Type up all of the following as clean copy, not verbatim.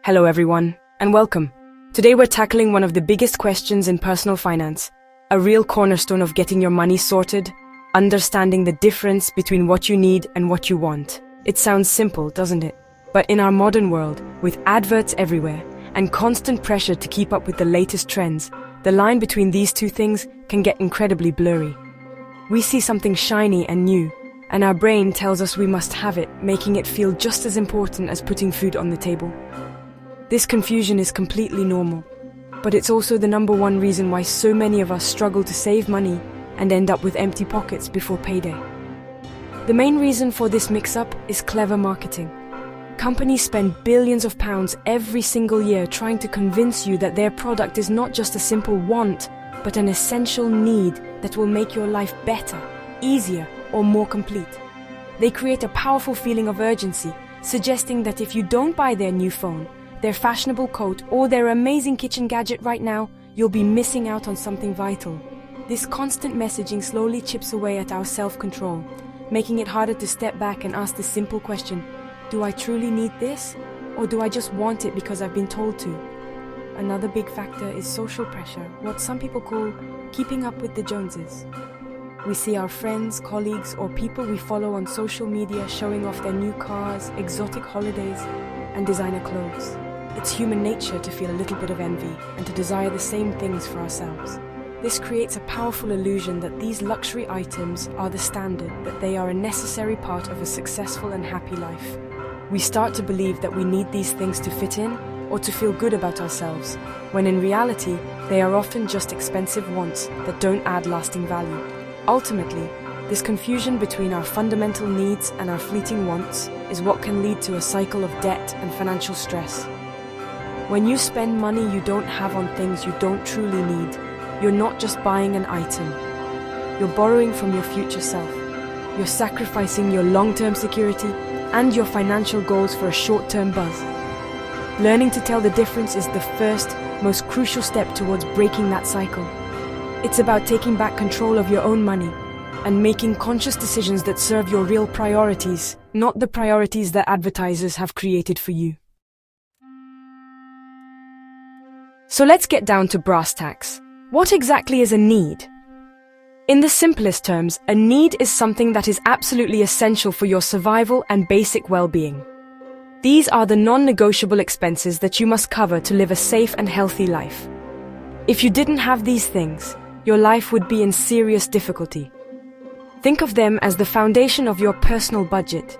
Hello everyone, and welcome. Today we're tackling one of the biggest questions in personal finance, a real cornerstone of getting your money sorted, understanding the difference between what you need and what you want. It sounds simple, doesn't it? But in our modern world, with adverts everywhere and constant pressure to keep up with the latest trends, the line between these two things can get incredibly blurry. We see something shiny and new, and our brain tells us we must have it, making it feel just as important as putting food on the table. This confusion is completely normal, but it's also the number one reason why so many of us struggle to save money and end up with empty pockets before payday. The main reason for this mix-up is clever marketing. Companies spend billions of pounds every single year trying to convince you that their product is not just a simple want, but an essential need that will make your life better, easier, or more complete. They create a powerful feeling of urgency, suggesting that if you don't buy their new phone, their fashionable coat, or their amazing kitchen gadget right now, you'll be missing out on something vital. This constant messaging slowly chips away at our self-control, making it harder to step back and ask the simple question, do I truly need this? Or do I just want it because I've been told to? Another big factor is social pressure, what some people call keeping up with the Joneses. We see our friends, colleagues, or people we follow on social media showing off their new cars, exotic holidays, and designer clothes. It's human nature to feel a little bit of envy and to desire the same things for ourselves. This creates a powerful illusion that these luxury items are the standard, that they are a necessary part of a successful and happy life. We start to believe that we need these things to fit in or to feel good about ourselves, when in reality, they are often just expensive wants that don't add lasting value. Ultimately, this confusion between our fundamental needs and our fleeting wants is what can lead to a cycle of debt and financial stress. When you spend money you don't have on things you don't truly need, you're not just buying an item. You're borrowing from your future self. You're sacrificing your long-term security and your financial goals for a short-term buzz. Learning to tell the difference is the first, most crucial step towards breaking that cycle. It's about taking back control of your own money and making conscious decisions that serve your real priorities, not the priorities that advertisers have created for you. So let's get down to brass tacks. What exactly is a need? In the simplest terms, a need is something that is absolutely essential for your survival and basic well-being. These are the non-negotiable expenses that you must cover to live a safe and healthy life. If you didn't have these things, your life would be in serious difficulty. Think of them as the foundation of your personal budget.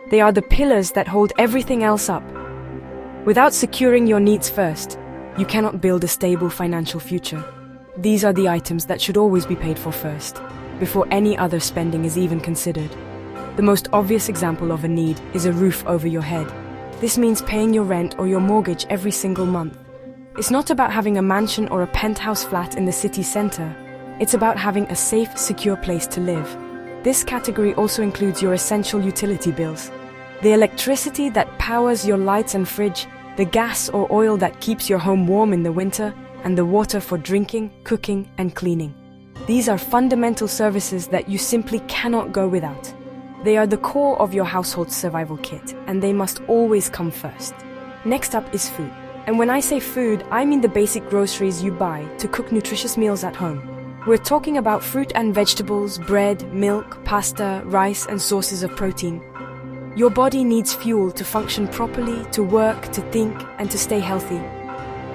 They are the pillars that hold everything else up. Without securing your needs first, you cannot build a stable financial future. These are the items that should always be paid for first, before any other spending is even considered. The most obvious example of a need is a roof over your head. This means paying your rent or your mortgage every single month. It's not about having a mansion or a penthouse flat in the city center. It's about having a safe, secure place to live. This category also includes your essential utility bills. The electricity that powers your lights and fridge, the gas or oil that keeps your home warm in the winter, and the water for drinking, cooking, and cleaning. These are fundamental services that you simply cannot go without. They are the core of your household survival kit, and they must always come first. Next up is food. And when I say food, I mean the basic groceries you buy to cook nutritious meals at home. We're talking about fruit and vegetables, bread, milk, pasta, rice, and sources of protein. Your body needs fuel to function properly, to work, to think, and to stay healthy.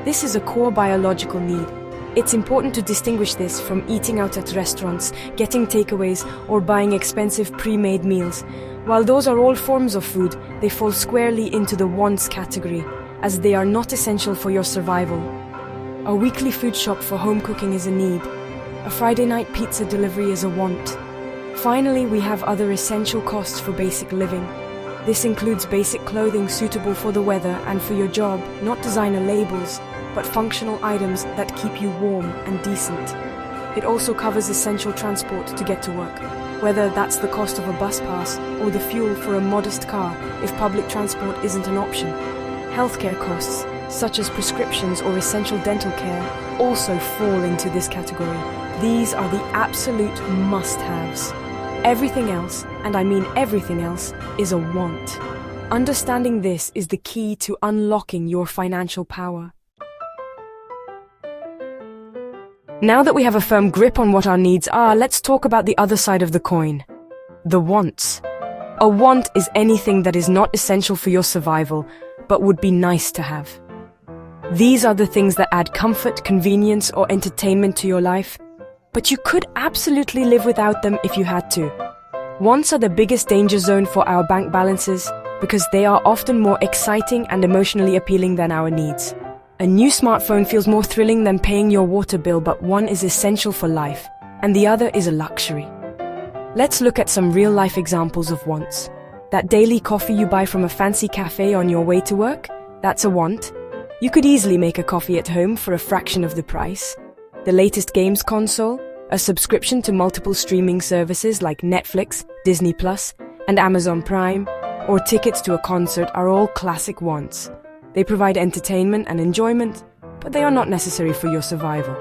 This is a core biological need. It's important to distinguish this from eating out at restaurants, getting takeaways, or buying expensive pre-made meals. While those are all forms of food, they fall squarely into the wants category, as they are not essential for your survival. A weekly food shop for home cooking is a need. A Friday night pizza delivery is a want. Finally, we have other essential costs for basic living. This includes basic clothing suitable for the weather and for your job, not designer labels, but functional items that keep you warm and decent. It also covers essential transport to get to work, whether that's the cost of a bus pass or the fuel for a modest car if public transport isn't an option. Healthcare costs, such as prescriptions or essential dental care, also fall into this category. These are the absolute must-haves. Everything else, and I mean everything else, is a want. Understanding this is the key to unlocking your financial power. Now that we have a firm grip on what our needs are, let's talk about the other side of the coin, the wants. A want is anything that is not essential for your survival, but would be nice to have. These are the things that add comfort, convenience, or entertainment to your life, but you could absolutely live without them if you had to. Wants are the biggest danger zone for our bank balances because they are often more exciting and emotionally appealing than our needs. A new smartphone feels more thrilling than paying your water bill, but one is essential for life, and the other is a luxury. Let's look at some real-life examples of wants. That daily coffee you buy from a fancy cafe on your way to work? That's a want. You could easily make a coffee at home for a fraction of the price. The latest games console, a subscription to multiple streaming services like Netflix, Disney+, and Amazon Prime, or tickets to a concert are all classic wants. They provide entertainment and enjoyment, but they are not necessary for your survival.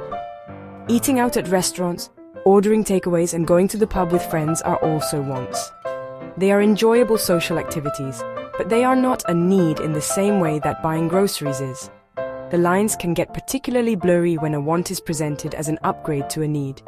Eating out at restaurants, ordering takeaways, and going to the pub with friends are also wants. They are enjoyable social activities, but they are not a need in the same way that buying groceries is. The lines can get particularly blurry when a want is presented as an upgrade to a need.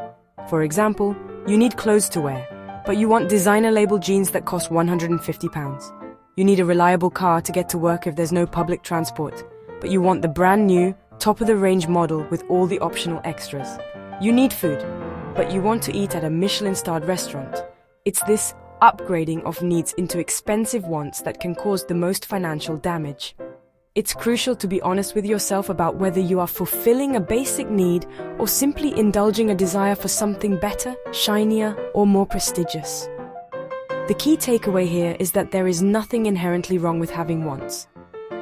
For example, you need clothes to wear, but you want designer-label jeans that cost £150. You need a reliable car to get to work if there's no public transport, but you want the brand new, top-of-the-range model with all the optional extras. You need food, but you want to eat at a Michelin-starred restaurant. It's this upgrading of needs into expensive wants that can cause the most financial damage. It's crucial to be honest with yourself about whether you are fulfilling a basic need or simply indulging a desire for something better, shinier, or more prestigious. The key takeaway here is that there is nothing inherently wrong with having wants.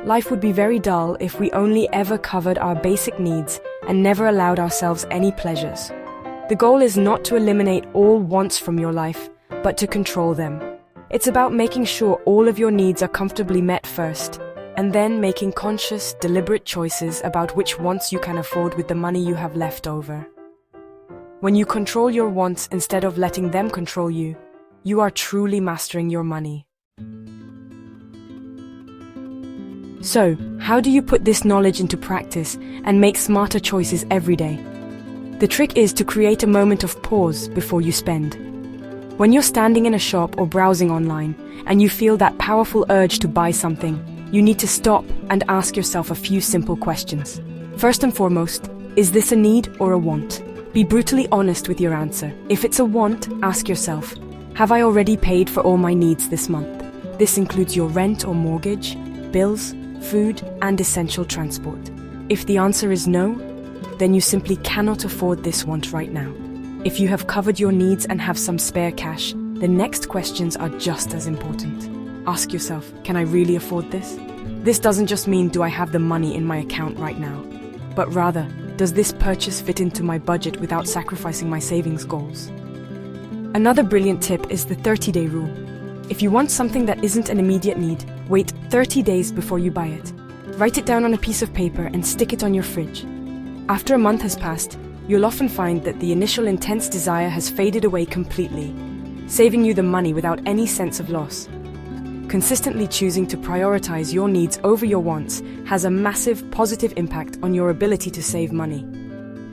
Life would be very dull if we only ever covered our basic needs and never allowed ourselves any pleasures. The goal is not to eliminate all wants from your life, but to control them. It's about making sure all of your needs are comfortably met first, and then making conscious, deliberate choices about which wants you can afford with the money you have left over. When you control your wants instead of letting them control you, you are truly mastering your money. So, how do you put this knowledge into practice and make smarter choices every day? The trick is to create a moment of pause before you spend. When you're standing in a shop or browsing online and you feel that powerful urge to buy something, you need to stop and ask yourself a few simple questions. First and foremost, is this a need or a want? Be brutally honest with your answer. If it's a want, ask yourself, have I already paid for all my needs this month? This includes your rent or mortgage, bills, food, and essential transport. If the answer is no, then you simply cannot afford this want right now. If you have covered your needs and have some spare cash, the next questions are just as important. Ask yourself, can I really afford this? This doesn't just mean do I have the money in my account right now, but rather, does this purchase fit into my budget without sacrificing my savings goals? Another brilliant tip is the 30-day rule. If you want something that isn't an immediate need, wait 30 days before you buy it. Write it down on a piece of paper and stick it on your fridge. After a month has passed, you'll often find that the initial intense desire has faded away completely, saving you the money without any sense of loss. Consistently choosing to prioritize your needs over your wants has a massive positive impact on your ability to save money.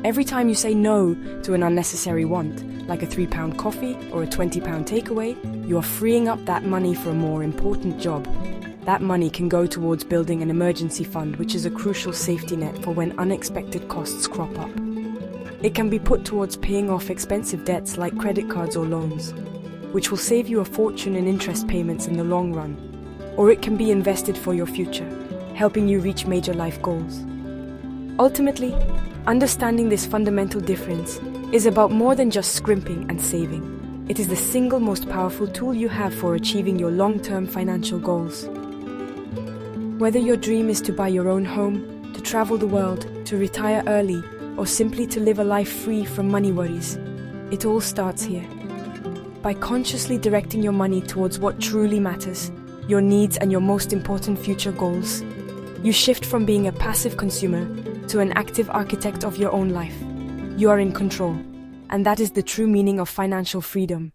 Every time you say no to an unnecessary want, like a £3 coffee or a £20 takeaway, you are freeing up that money for a more important job. That money can go towards building an emergency fund, which is a crucial safety net for when unexpected costs crop up. It can be put towards paying off expensive debts like credit cards or loans, which will save you a fortune in interest payments in the long run. Or it can be invested for your future, helping you reach major life goals. Ultimately, understanding this fundamental difference is about more than just scrimping and saving. It is the single most powerful tool you have for achieving your long-term financial goals. Whether your dream is to buy your own home, to travel the world, to retire early, or simply to live a life free from money worries, it all starts here. By consciously directing your money towards what truly matters, your needs and your most important future goals, you shift from being a passive consumer to an active architect of your own life. You are in control, and that is the true meaning of financial freedom.